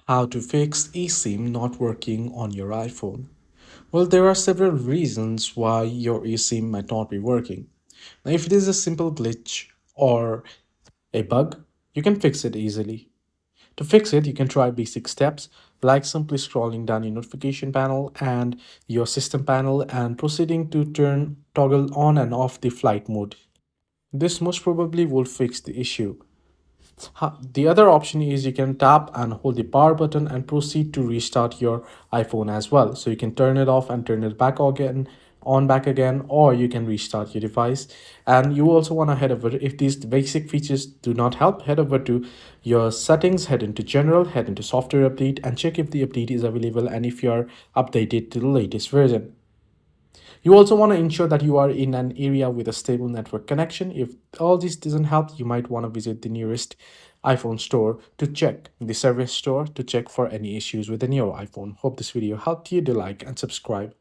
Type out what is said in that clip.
How to fix eSIM not working on your iPhone. Well, there are several reasons why your eSIM might not be working. Now, if it is a simple glitch or a bug, you can fix it easily. To fix it, you can try basic steps like simply scrolling down your notification panel and your system panel and proceeding to turn toggle on and off the flight mode. This most probably will fix the issue. The other option is you can tap and hold the power button and proceed to restart your iPhone as well. So you can turn it off and turn it back again, on back again, or you can restart your device. And you also want to head over, if these basic features do not help, head over to your settings, head into general, head into software update, and check if the update is available and if you are updated to the latest version. You also want to ensure that you are in an area with a stable network connection. If all this doesn't help, you might want to visit the nearest iPhone store to check the service store to check for any issues within your iPhone. Hope this video helped you. Do like and subscribe.